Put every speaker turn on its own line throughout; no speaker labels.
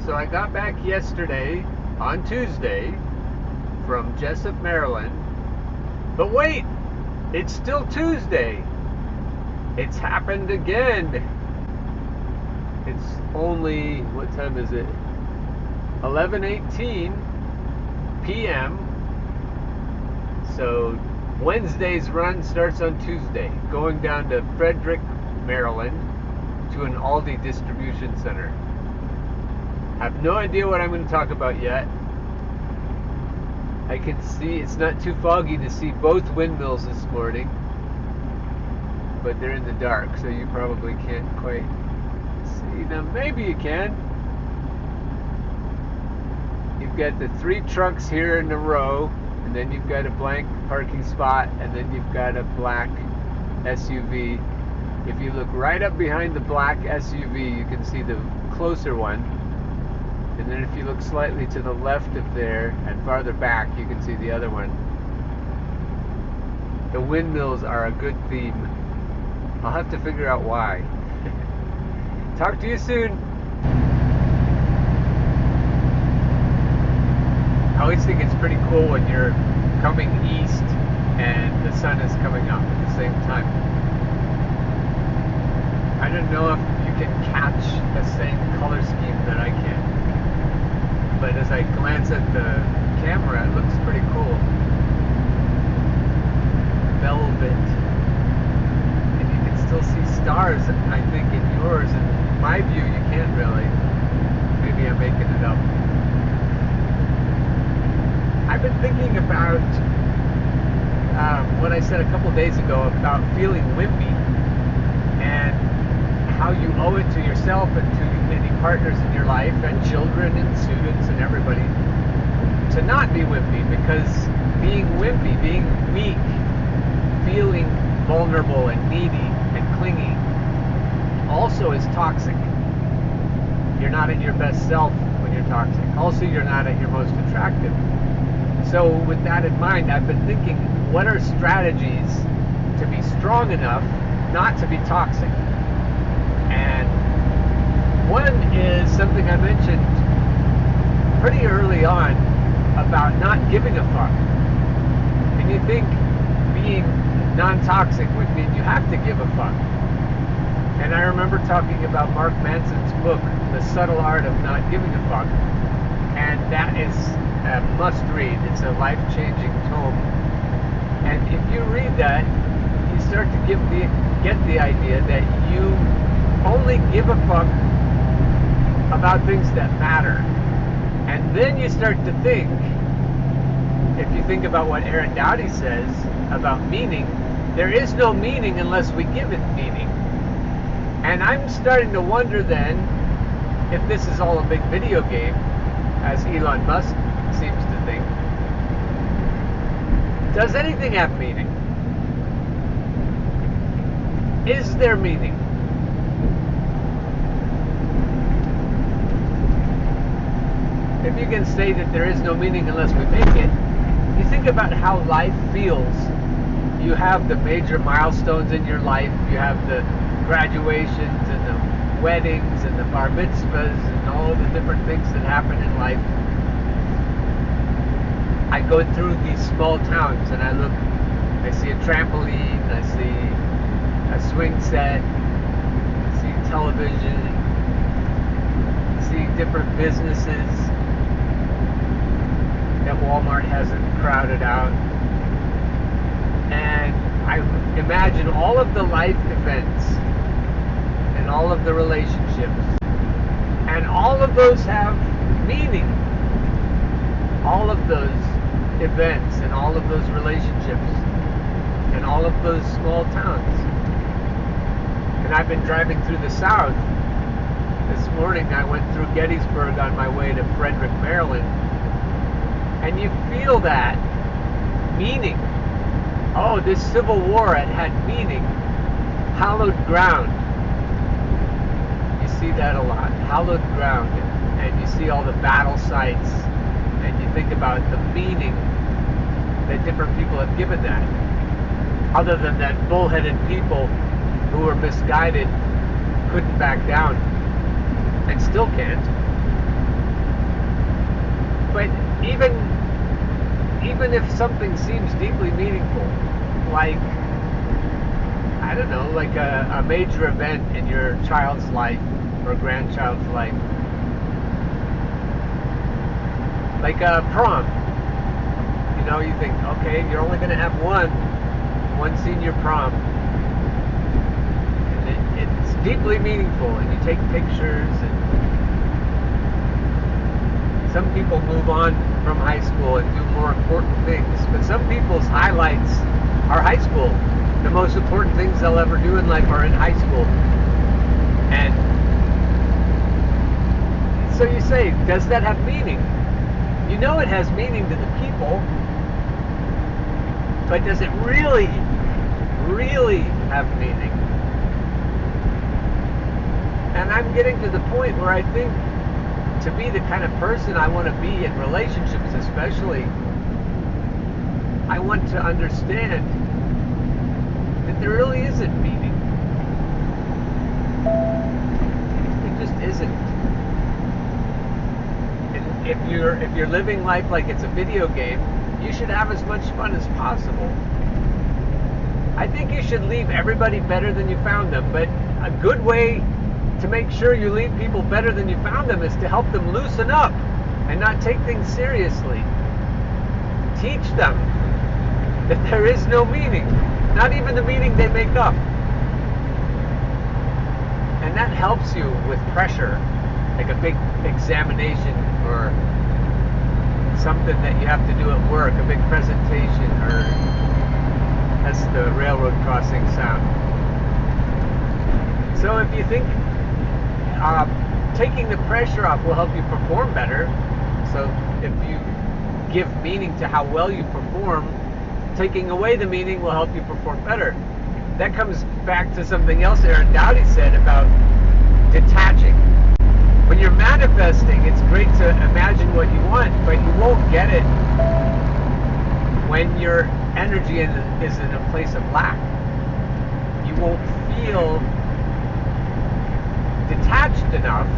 So I got back yesterday, on Tuesday, from Jessup, Maryland. But wait, it's still Tuesday. It's happened again. It's only, what time is it? 11:18 p.m. So Wednesday's run starts on Tuesday, going down to Frederick, Maryland, to an Aldi distribution center. I have no idea what I'm going to talk about yet. I can see it's not too foggy to see both windmills this morning, but they're in the dark, so you probably can't quite see them. Maybe you can. You've got the 3 trucks here in a row, and then you've got a blank parking spot, and then you've got a black SUV. If you look right up behind the black SUV, you can see the closer one. And then if you look slightly to the left of there and farther back, you can see the other one. The windmills are a good theme. I'll have to figure out why. Talk to you soon. I always think it's pretty cool when you're coming east and the sun is coming up at the same time. I don't know if you can catch the same color scheme that I can, but as I glance at the camera, it looks pretty cool. Velvet. And you can still see stars, I think, in yours. In my view, you can't really. Maybe I'm making it up. I've been thinking about what I said a couple days ago about feeling wimpy, and how you owe it to yourself and to any partners in your life and children and students and everybody to not be wimpy, because being wimpy, being weak, feeling vulnerable and needy and clingy also is toxic. You're not at your best self when you're toxic. Also, you're not at your most attractive. So with that in mind, I've been thinking, what are strategies to be strong enough not to be toxic? And one is something I mentioned pretty early on about not giving a fuck. And you think being non-toxic would mean you have to give a fuck. And I remember talking about Mark Manson's book, The Subtle Art of Not Giving a Fuck. And that is a must-read. It's a life-changing tome. And if you read that, you start to get the idea that you only give a fuck about things that matter. And then you start to think, if you think about what Aaron Doughty says about meaning, there is no meaning unless we give it meaning. And I'm starting to wonder then if this is all a big video game, as Elon Musk seems to think. Does anything have meaning? Is there meaning? If you can say that there is no meaning unless we make it, you think about how life feels. You have the major milestones in your life. You have the graduations and the weddings and the bar mitzvahs and all the different things that happen in life. I go through these small towns and I look, I see a trampoline, I see a swing set, I see television, I see different businesses that Walmart hasn't crowded out. And I imagine all of the life events and all of the relationships, and all of those have meaning. All of those events and all of those relationships and all of those small towns. And I've been driving through the South. This morning I went through Gettysburg on my way to Frederick, Maryland. And you feel that meaning. Oh, this Civil War, it had meaning. Hallowed ground. You see that a lot. Hallowed ground. And you see all the battle sites. And you think about the meaning that different people have given that. Other than that bullheaded people who were misguided couldn't back down. And still can't. But even if something seems deeply meaningful, like, I don't know, like a major event in your child's life or grandchild's life, like a prom, you know, you think, okay, you're only going to have one senior prom, and it's deeply meaningful, and you take pictures, and some people move on from high school and do more important things, but some people's highlights are high school. The most important things they'll ever do in life are in high school. And so you say, does that have meaning? You know it has meaning to the people, but does it really, really have meaning? And I'm getting to the point where I think to be the kind of person I want to be in relationships especially, I want to understand that there really isn't meaning. It just isn't. And if you're living life like it's a video game, you should have as much fun as possible. I think you should leave everybody better than you found them, but a good way to make sure you leave people better than you found them is to help them loosen up and not take things seriously. Teach them that there is no meaning, not even the meaning they make up. And that helps you with pressure, like a big examination or something that you have to do at work, a big presentation, or that's the railroad crossing sound. So if you think taking the pressure off will help you perform better, so if you give meaning to how well you perform, taking away the meaning will help you perform better. That comes back to something else Aaron Dowdy said about detaching. When you're manifesting, it's great to imagine what you want, but you won't get it when your energy is in a place of lack. You won't feel detached enough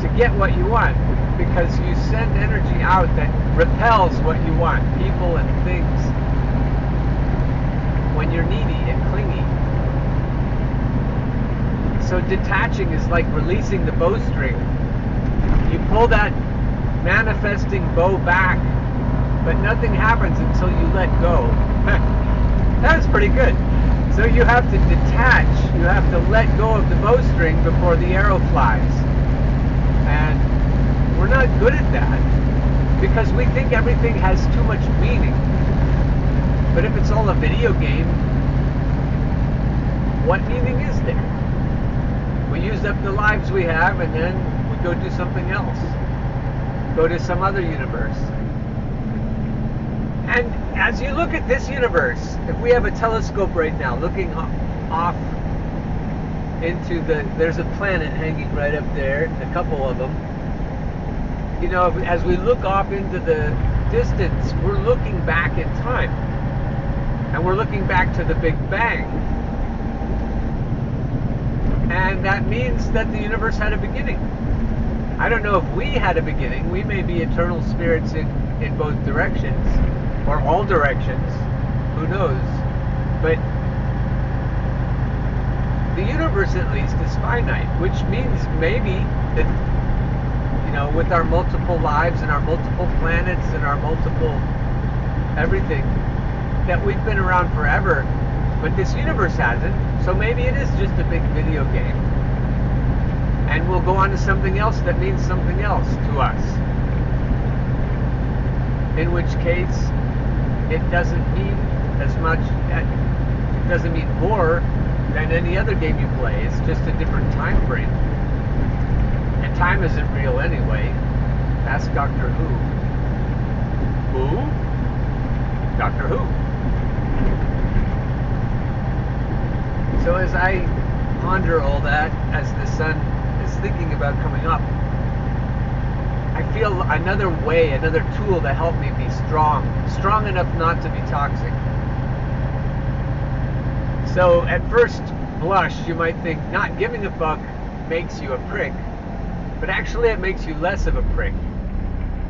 to get what you want, because you send energy out that repels what you want, people and things, when you're needy and clingy. So detaching is like releasing the bowstring. You pull that manifesting bow back, but nothing happens until you let go. That was pretty good. So you have to detach, you have to let go of the bowstring before the arrow flies. And we're not good at that because we think everything has too much meaning. But if it's all a video game, what meaning is there? We use up the lives we have and then we go do something else. Go to some other universe. And as you look at this universe, if we have a telescope right now looking off into there's a planet hanging right up there, a couple of them. You know, as we look off into the distance, we're looking back in time. And we're looking back to the Big Bang. And that means that the universe had a beginning. I don't know if we had a beginning. We may be eternal spirits in both directions, or all directions, who knows, but the universe at least is finite, which means maybe that, you know, with our multiple lives and our multiple planets and our multiple everything, that we've been around forever, but this universe hasn't, so maybe it is just a big video game, and we'll go on to something else that means something else to us, in which case it doesn't mean as much, it doesn't mean more than any other game you play. It's just a different time frame. And time isn't real anyway. Ask Doctor Who. Who? Doctor Who. So as I ponder all that, as the sun is thinking about coming up, I feel another way, another tool to help me be strong enough not to be toxic. So at first blush, you might think not giving a fuck makes you a prick, but actually it makes you less of a prick.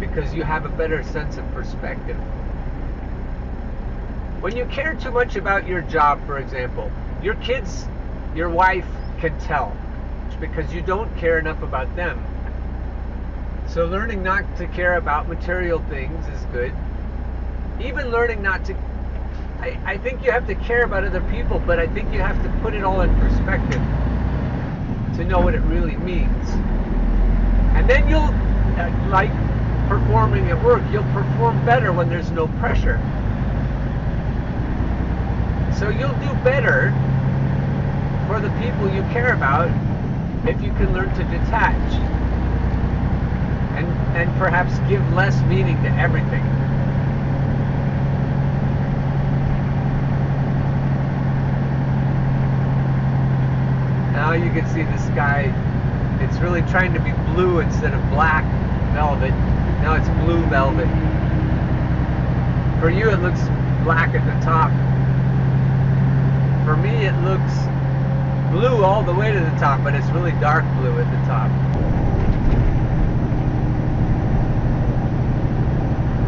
because you have a better sense of perspective. When you care too much about your job, for example, your kids, your wife can tell because you don't care enough about them. So learning not to care about material things is good. Even learning not to, I think you have to care about other people, but I think you have to put it all in perspective to know what it really means. And then you'll, like performing at work, you'll perform better when there's no pressure. So you'll do better for the people you care about if you can learn to detach and perhaps give less meaning to everything. Now you can see the sky, it's really trying to be blue instead of black velvet. Now it's blue velvet. For you it looks black at the top. For me it looks blue all the way to the top, but it's really dark blue at the top.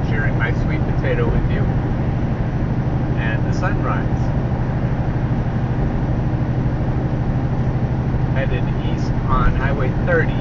Sharing my sweet potato with you. And the sunrise. Headed east on Highway 30.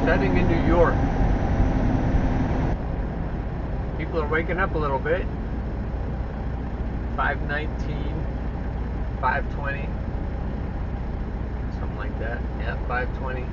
Heading in New York. People are waking up a little bit. 5:19, 5:20, something like that. Yeah, 5:20.